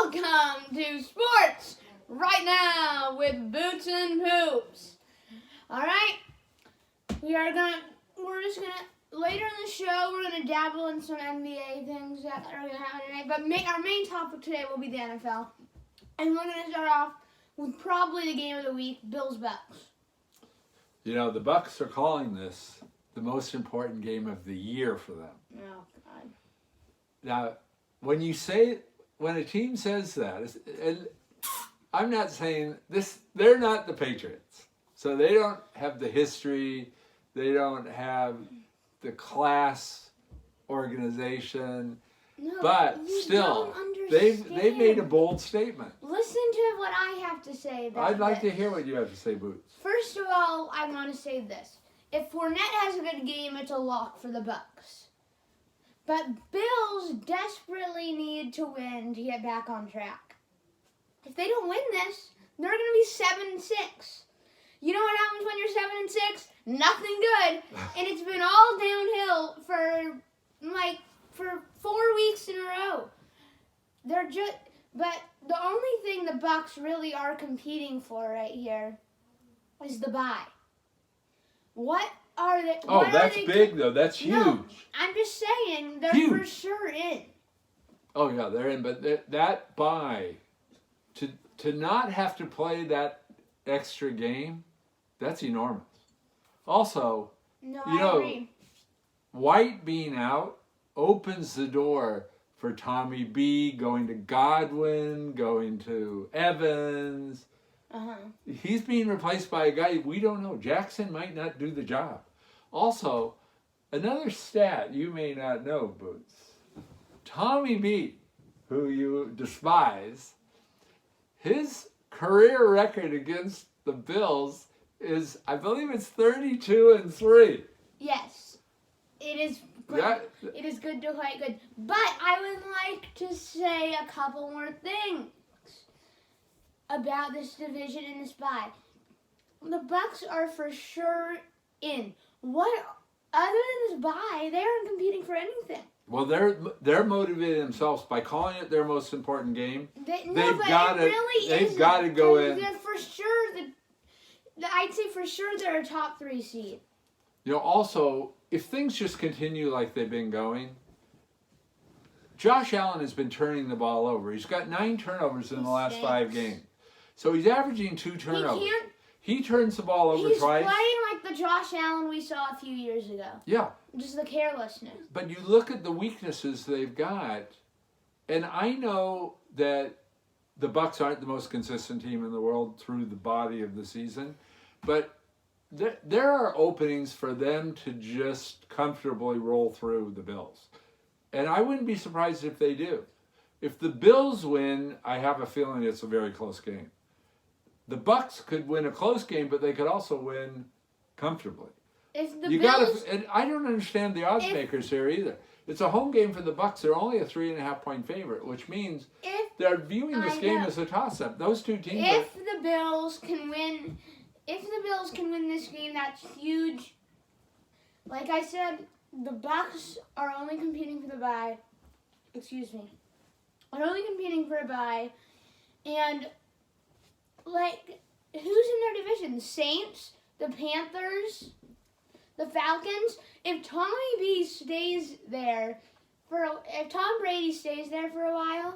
welcome to Sports Right Now with Boots and Poops. Alright, later in the show, we're going to dabble in some NBA things that are going to happen tonight. But our main topic today will be the NFL. And we're going to start off with probably the game of the week, Bills-Bucks. You know, the Bucks are calling this the most important game of the year for them. Oh, God. Now, when a team says that, and I'm not saying this, they're not the Patriots. So they don't have the history, they don't have the class organization, No, but you still, don't they've understand. made a bold statement. Listen to what I have to say about I'd like this. to hear what you have to say, Boots. First of all, I want to say this. If Fournette has a good game, it's a lock for the Bucks. But Bills desperately need to win to get back on track. If they don't win this, they're going to be 7-6. You know what happens when you're 7-6? Nothing good. And it's been all downhill for 4 weeks in a row. But the only thing the Bucks really are competing for right here is the bye. What are they? Oh, that's big, though. That's huge. No, I'm just saying they're Huge. for sure in. Oh, yeah, they're in. But that bye, to not have to play that extra game, that's enormous. Also, No, you I know, agree. White being out opens the door for Tommy B going to Godwin, going to Evans. Uh-huh. He's being replaced by a guy we don't know. Jackson might not do the job. Also, another stat you may not know, Boots. Tommy B, who you despise, his career record against the Bills is, I believe it's 32-3. Yes, it is good. It is good to quite good. But I would like to say a couple more things about this division and this bye. The Bucks are for sure in. What other than this bye, they aren't competing for anything. Well, they're motivating themselves by calling it their most important game. They've got to go in. They're for sure. I'd say for sure they're a top 3 seed. You know, also, if things just continue like they've been going, Josh Allen has been turning the ball over. He's got 9 turnovers in the last 5 games. So he's averaging 2 turnovers. He turns the ball over twice. He's playing like the Josh Allen we saw a few years ago. Yeah. Just the carelessness. But you look at the weaknesses they've got, and I know that the Bucks aren't the most consistent team in the world through the body of the season, but there are openings for them to just comfortably roll through the Bills. And I wouldn't be surprised if they do. If the Bills win, I have a feeling it's a very close game. The Bucks could win a close game, but they could also win comfortably. If the Bills, and I don't understand the odds makers here either. It's a home game for the Bucks. They're only a 3.5-point favorite, which means they're viewing this game as a toss-up. Those two teams. If the Bills can win this game, that's huge. Like I said, the Bucks are only competing for the bye. Excuse me. Are only competing for a bye, and like who's in their division? The Saints, the Panthers, the Falcons. If Tommy B stays there if Tom Brady stays there for a while,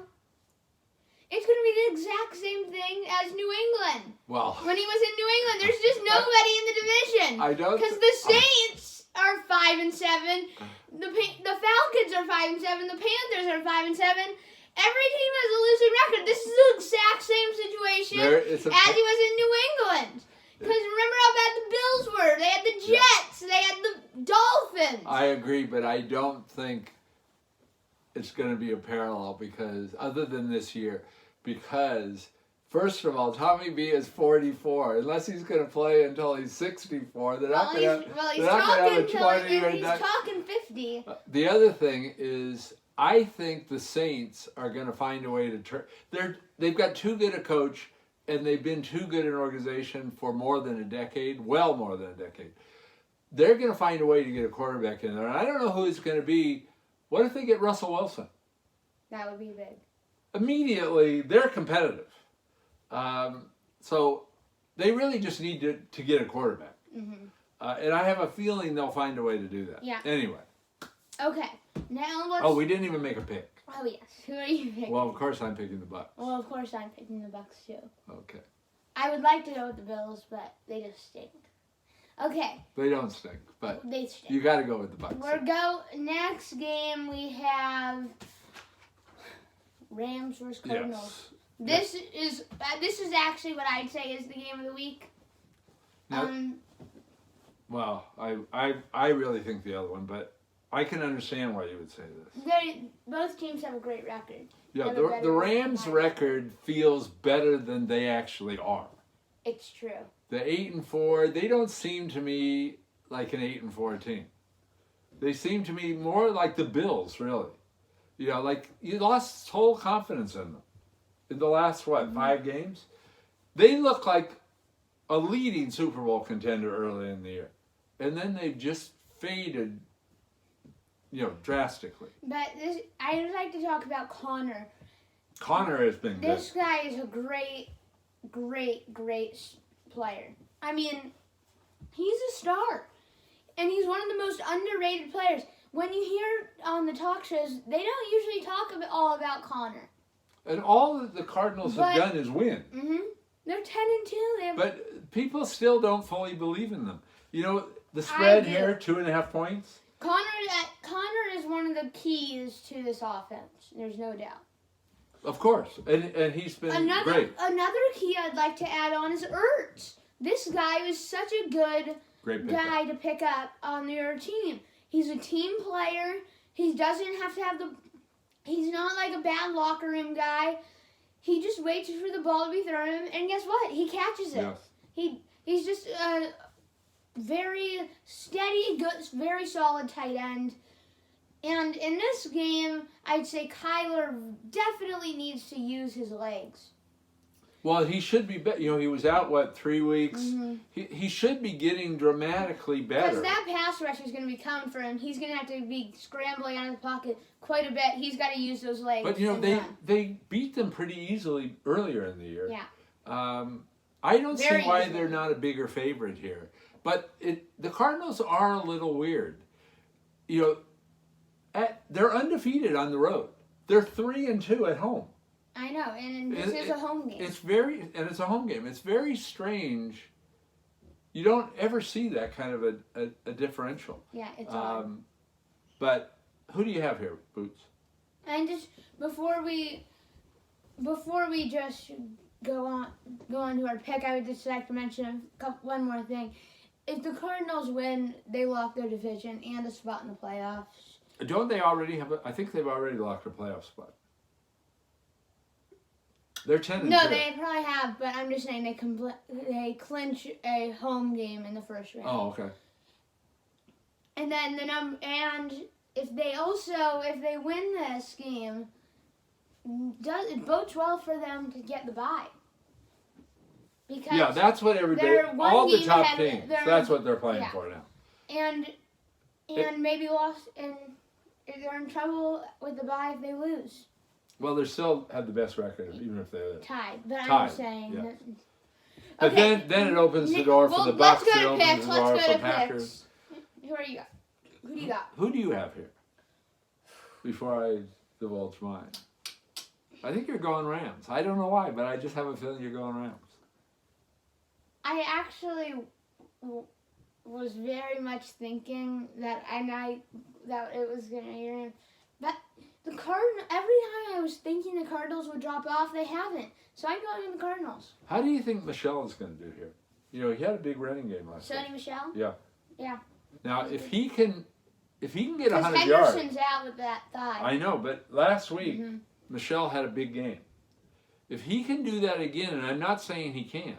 it's going to be the exact same thing as New England. Well, when he was in New England, there's just nobody in the division. I don't. Because the Saints are 5-7, the Falcons are 5-7, the Panthers are 5-7. Every team has a losing record. This is the exact same situation as he was in New England. Because remember how bad the Bills were. They had the Jets. They had the Dolphins. I agree, but I don't think it's going to be a parallel because, other than this year, because, first of all, Tommy B is 44. Unless he's going to play until he's 64, they're not going to have a 20 or he's talking 50. The other thing is, I think the Saints are going to find a way to turn. They've got too good a coach, and they've been too good an organization for more than a decade, well more than a decade. They're going to find a way to get a quarterback in there. And I don't know who it's going to be. What if they get Russell Wilson? That would be big. immediately they're competitive. So they really just need to get a quarterback. Mm-hmm. And I have a feeling they'll find a way to do that. Yeah. Anyway. Okay. Now let's. Oh, we didn't even make a pick. Oh yes. Who are you picking? Well, of course I'm picking the Bucks. Well, of course I'm picking the Bucks too. Okay. I would like to go with the Bills, but they just stink. Okay. They don't stink, but They stink. you got to go with the Bucks. Next game we have Rams versus Cardinals. Yes. This is actually what I'd say is the game of the week. Now, well, I really think the other one, but I can understand why you would say this. Both teams have a great record. Yeah, Have a better the Rams' record. record feels better than they actually are. It's true. The 8-4, they don't seem to me like an 8-4 team. They seem to me more like the Bills, really. You know, like you lost total confidence in them in the last 5 games. They look like a leading Super Bowl contender early in the year, and then they've just faded, drastically. But I would like to talk about Connor. Connor has been good. This guy is a great player. I mean, he's a star. And he's one of the most underrated players. When you hear on the talk shows, they don't usually talk all about Connor. And all that the Cardinals have done is win. Mm-hmm. They're 10-2. But people still don't fully believe in them. You know, the spread here, 2.5 points. Connor is one of the keys to this offense. There's no doubt. Of course. And he's been great. Another key I'd like to add on is Ertz. This guy was such a good guy to pick up on your team. He's a team player. He doesn't have to have he's not like a bad locker room guy. He just waits for the ball to be thrown him, and guess what? He catches it. Yes. He's just a very steady, good, very solid tight end. And in this game, I'd say Kyler definitely needs to use his legs. Well, he should be better. He was out, 3 weeks? Mm-hmm. He should be getting dramatically better. Because that pass rush is going to be coming for him. He's going to have to be scrambling out of the pocket quite a bit. He's got to use those legs. But, they beat them pretty easily earlier in the year. Yeah. I don't see why they're not a bigger favorite here. But the Cardinals are a little weird. They're undefeated on the road. They're 3-2 at home. I know, and this is a home game. It's a home game. It's very strange. You don't ever see that kind of a differential. Yeah, it's odd. But who do you have here, Boots? And just before we just go on to our pick, I would just like to mention one more thing. If the Cardinals win, they lock their division and a spot in the playoffs. Don't they already have? I think they've already locked a playoff spot. They're 10-2. No, they probably have, but I'm just saying they clinch a home game in the first round. Oh, okay. And then if they win this game, it bodes well for them to get the bye. Because that's what all the top teams. That's what they're playing for now. And maybe lost, and they're in trouble with the bye if they lose. Well, they still have the best record, even if they're tied. But I'm saying. Yeah. That, but then it opens the door for the Bucks. Let's go to picks. Let's go to Packers. Who do you got? Who do you got? Who do you have here? Before I divulge mine, I think you're going Rams. I don't know why, but I just have a feeling you're going Rams. I actually was very much thinking that it was going to be Rams, but every time I was thinking the Cardinals would drop off, they haven't. So I'm going with the Cardinals. How do you think Michelle is going to do here? He had a big running game last week. Sony Michel? Yeah. Yeah. Now, if he can get 100 yards. yards. Henderson's out with that thigh. I know, but last week, Michelle had a big game. If he can do that again, and I'm not saying he can,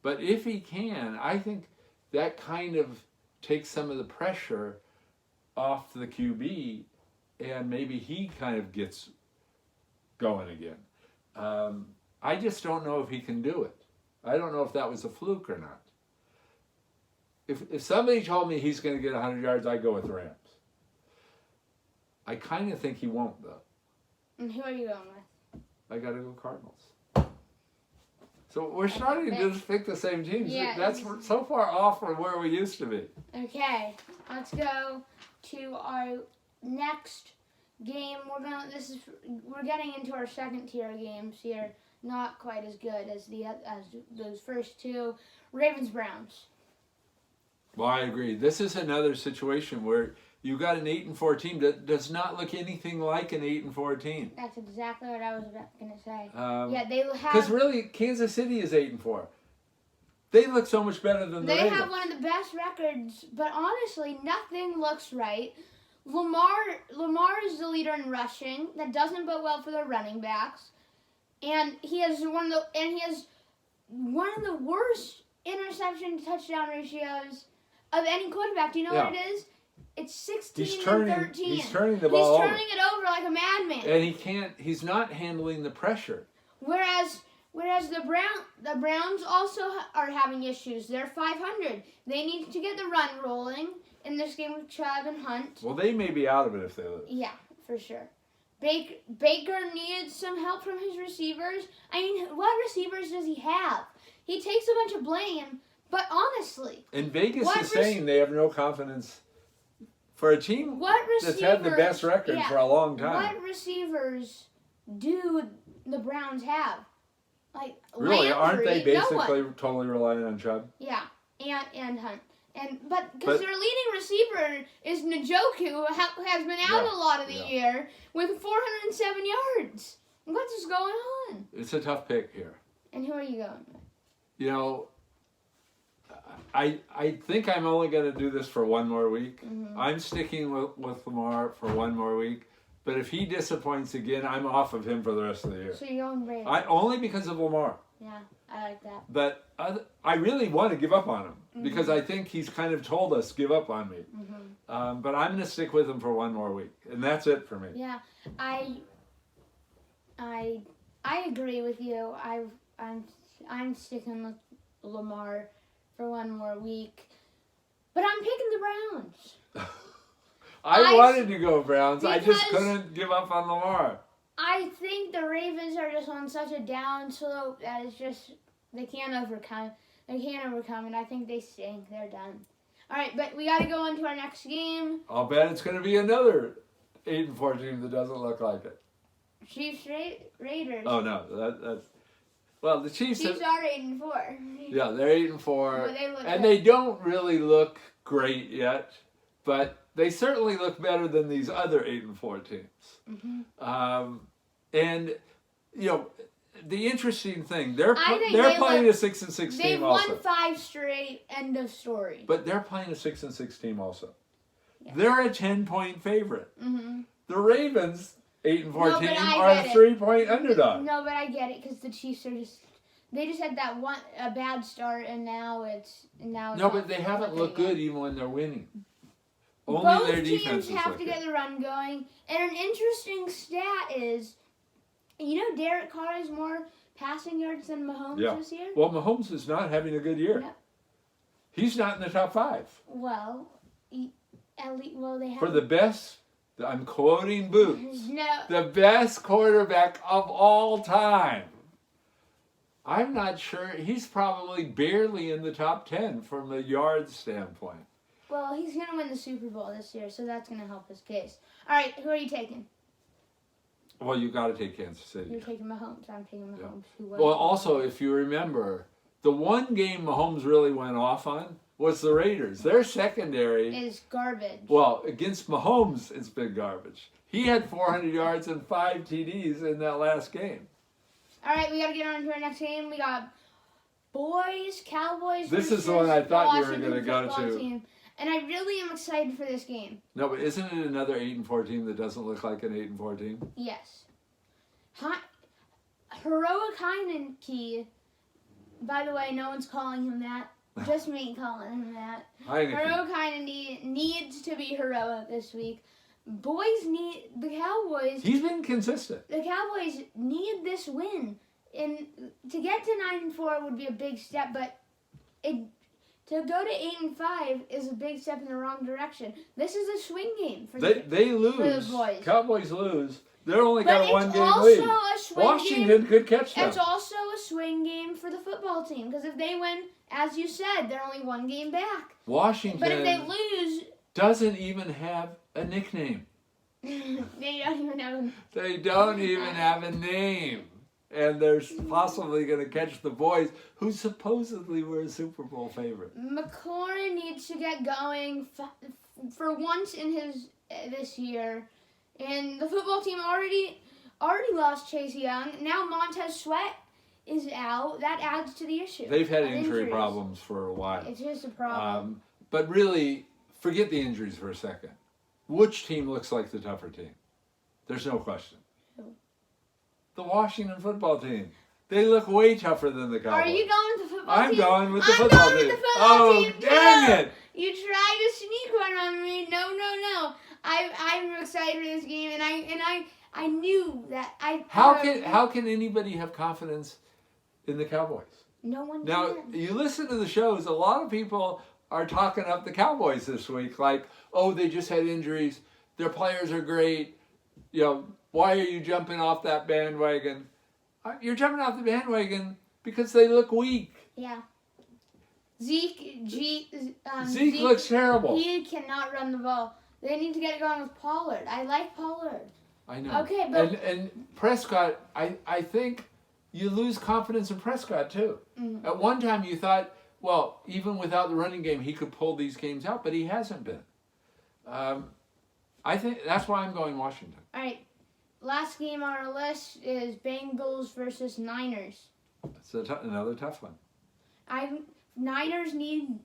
but if he can, I think that kind of takes some of the pressure off the QB, and maybe he kind of gets going again. I just don't know if he can do it. I don't know if that was a fluke or not. If somebody told me he's going to get 100 yards, I'd go with the Rams. I kind of think he won't, though. And who are you going with? I got to go Cardinals. So we're starting to just pick the same teams. Yeah. That's so far off from where we used to be. Okay, let's go to our next game. We're getting into our second tier games here. Not quite as good as those first two. Ravens Browns. Well, I agree. This is another situation where you got an 8-4 team that does not look anything like an 8-4 team. That's exactly what I was going to say. Yeah, they have. Because really, Kansas City is 8-4. They look so much better than the They Ravens. have one of the best records, but honestly, nothing looks right. Lamar is the leader in rushing. That doesn't bode well for their running backs, and he has one of the worst interception to touchdown ratios of any quarterback. Do you know what it is? It's 16-13. He's turning the ball over. He's turning it over like a madman. And he's not handling the pressure. Whereas the Browns also are having issues. They're 500. They need to get the run rolling in this game with Chubb and Hunt. Well, they may be out of it if they lose. Yeah, for sure. Baker needs some help from his receivers. I mean, what receivers does he have? He takes a bunch of blame, but honestly... And Vegas is saying they have no confidence for a team that's had the best record for a long time. What receivers do the Browns have? Like really, Landry, aren't they basically no totally relying on Chubb? Yeah, and Hunt. But because their leading receiver is Njoku, who has been out a lot of the year with 407 yards. What is going on? It's a tough pick here. And who are you going with? You know, I think I'm only going to do this for one more week. Mm-hmm. I'm sticking with Lamar for one more week. But if he disappoints again, I'm off of him for the rest of the year. So you're going Ravens. Only because of Lamar. Yeah, I like that. But I really want to give up on him because I think he's kind of told us, give up on me. Mm-hmm. But I'm going to stick with him for one more week. And that's it for me. Yeah, I agree with you. I'm sticking with Lamar for one more week. But I'm picking the Browns. I wanted to go Browns. I just couldn't give up on Lamar. I think the Ravens are just on such a down slope that it's just they can't overcome. They can't overcome, and I think they stink. They're done. All right, but we got to go on to our next game. I'll bet it's going to be another 8-4 team that doesn't look like it. Chiefs Raiders. Oh no, that's well the Chiefs. Chiefs are 8-4. Yeah, they're 8-4, and they don't really look great yet, but they certainly look better than these other 8-4 teams. Mm-hmm. And you know, the interesting thing they're playing a 6-6 team also. They've won 5 straight. End of story. But they're playing a 6-6 team also. Yeah. They're a 10-point favorite. Mm-hmm. The Ravens 8-4 team I are a get it. 3-point underdog. No, but I get it because the Chiefs are they just had a bad start and now it's No, but they haven't looked good even when they're winning. Only both their defense teams is have to good. get the run going. And an interesting stat is, you know, Derek Carr has more passing yards than Mahomes this year. Well, Mahomes is not having a good year. No. He's not in the top 5. Well, they have For the best, I'm quoting Boots, no. the best quarterback of all time. I'm not sure. He's probably barely in the top 10 from a yards standpoint. Well, he's going to win the Super Bowl this year, so that's going to help his case. All right, who are you taking? Well, you got to take Kansas City. You're taking Mahomes. I'm taking Mahomes. Yeah. Well, also, if you remember, the one game Mahomes really went off on was the Raiders. Their secondary is garbage. Well, against Mahomes, it's been garbage. He had 400 yards and 5 TDs in that last game. All right, we got to get on to our next game. We got Cowboys. This is the one I thought you were going to go to. Team. And I really am excited for this game. No, but isn't it another 8-4 team that doesn't look like an 8-4 team? Yes. Heroic Heineke. By the way, no one's calling him that. Just me calling him that. Heroic Heineke needs to be heroic this week. The Cowboys. He's been consistent. The Cowboys need this win. And to get to 9-4 would be a big step, but to go to 8-5 is a big step in the wrong direction. This is a swing game for they lose. For the boys. Cowboys lose. They're only But got a it's one-game also lead. a swing Washington game. could catch them. It's also a swing game for the football team because if they win, as you said, they're only one game back. Washington But if they lose, doesn't even have a nickname. they don't even have. They don't even have a name. And they're possibly going to catch the boys who supposedly were a Super Bowl favorite. McLaurin needs to get going for once in his this year, and the football team already lost Chase Young. Now Montez Sweat is out. That adds to the issue. They've had of injury injuries. problems for a while. It's just a problem. But really, forget the injuries for a second. Which team looks like the tougher team? There's no question. Who? The Washington football team. They look way tougher than the Cowboys. Are you going with the football I'm team? going with the I'm football going team. with the football Oh, team. dang No. it! You tried to sneak one on me. No. I'm excited for this game, and I knew that I. How can anybody have confidence in the Cowboys? No one Now, can. you listen to the shows, a lot of people are talking up the Cowboys this week, like, oh, they just had injuries, their players are great, you know, why are you jumping off that bandwagon? You're jumping off the bandwagon because they look weak. Yeah. Zeke looks terrible. He cannot run the ball. They need to get it going with Pollard. I like Pollard. I know. Okay, but and Prescott, I think you lose confidence in Prescott too. Mhm. At one time you thought, well, even without the running game, he could pull these games out, but he hasn't been. I think that's why I'm going Washington. all right. Last game on our list is Bengals versus Niners. It's another tough one. Niners need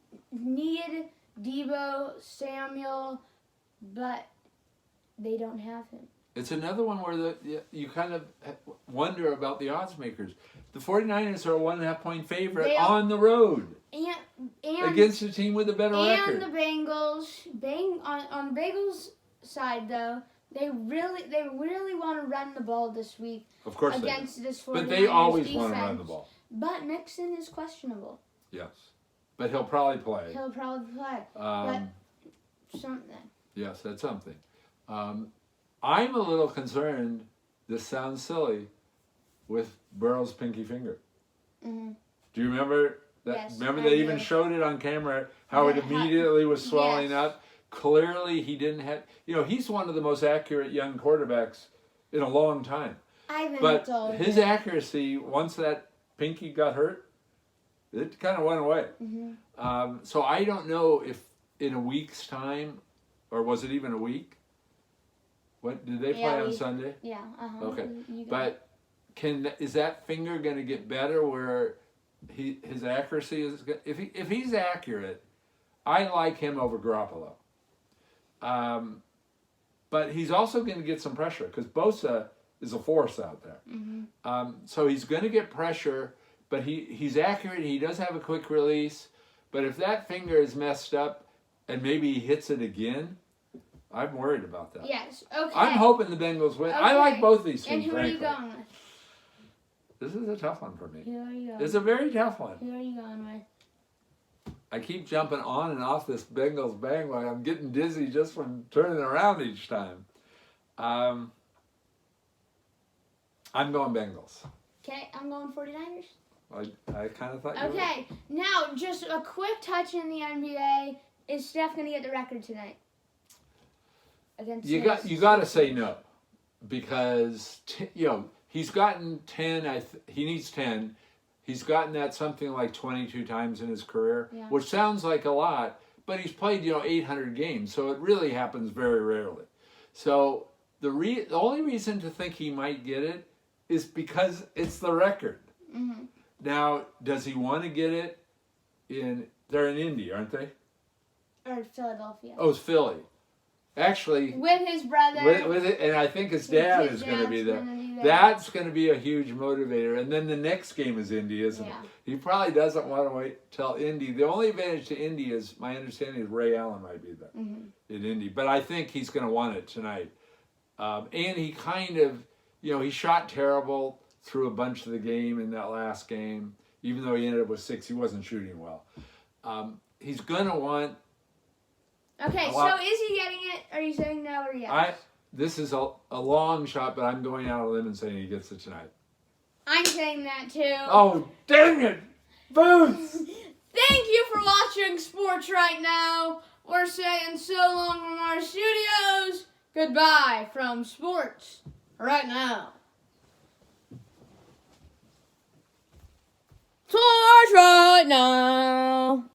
Debo Samuel, but they don't have him. It's another one where you kind of wonder about the odds makers. The 49ers are a 1.5 point favorite on the road And against a team with a better record. And the Bengals, on the Bengals side though, they really want to run the ball this week Of course against this 49ers but they always defense. want to run the ball. But Mixon is questionable. Yes. But he'll probably play. He'll probably play. But something. Yes, that's something. I'm a little concerned, this sounds silly, with Burrow's pinky finger. Mm-hmm. Do you remember that? Yes, remember I they even do. showed it on camera, how it immediately was swelling Yes. up. Clearly he didn't have, he's one of the most accurate young quarterbacks in a long time. But his accuracy, once that pinky got hurt, it kind of went away. Mm-hmm. So I don't know if in a week's time, or was it even a week? What did they play on Sunday? Yeah. Okay, You got but is that finger going to get better where his accuracy is? If he's accurate, I like him over Garoppolo. But he's also going to get some pressure because Bosa is a force out there. Mm-hmm. So he's going to get pressure, but he's accurate. He does have a quick release. But if that finger is messed up and maybe he hits it again, I'm worried about that. Yes. Okay. I'm hoping the Bengals win. I Okay. like both these And teams, who are you frankly. going with? This is a tough one for me. Who are you going? It's a very tough one. Who are you going with? I keep jumping on and off this Bengals bandwagon. I'm getting dizzy just from turning around each time. I'm going Bengals. Okay, I'm going 49ers. I kind of thought you would. Okay, now just a quick touch in the NBA. Is Steph going to get the record tonight? Against You got to say no, because he's gotten 10. He needs 10. He's gotten that something like 22 times in his career, which sounds like a lot, but he's played 800 games, so it really happens very rarely. So the only reason to think he might get it is because it's the record. Mm-hmm. Now, does he want to get it they're in Indy, aren't they? Or Philadelphia. Oh, it's Philly. Actually, With his brother. with it, and I think his dad is going to be there. That's going to be a huge motivator. And then the next game is Indy, isn't it? He probably doesn't want to wait till Indy. The only advantage to Indy is, my understanding is Ray Allen might be there in Indy. But I think he's going to want it tonight. And he kind of, he shot terrible through a bunch of the game in that last game. Even though he ended up with 6, he wasn't shooting well. He's going to want... Okay, so is he getting it? Are you saying no or yes? this is a long shot, but I'm going out on a limb and saying he gets it tonight. I'm saying that too. Oh, dang it! Boots! Thank you for watching Sports Right Now. We're saying so long from our studios. Goodbye from Sports Right Now.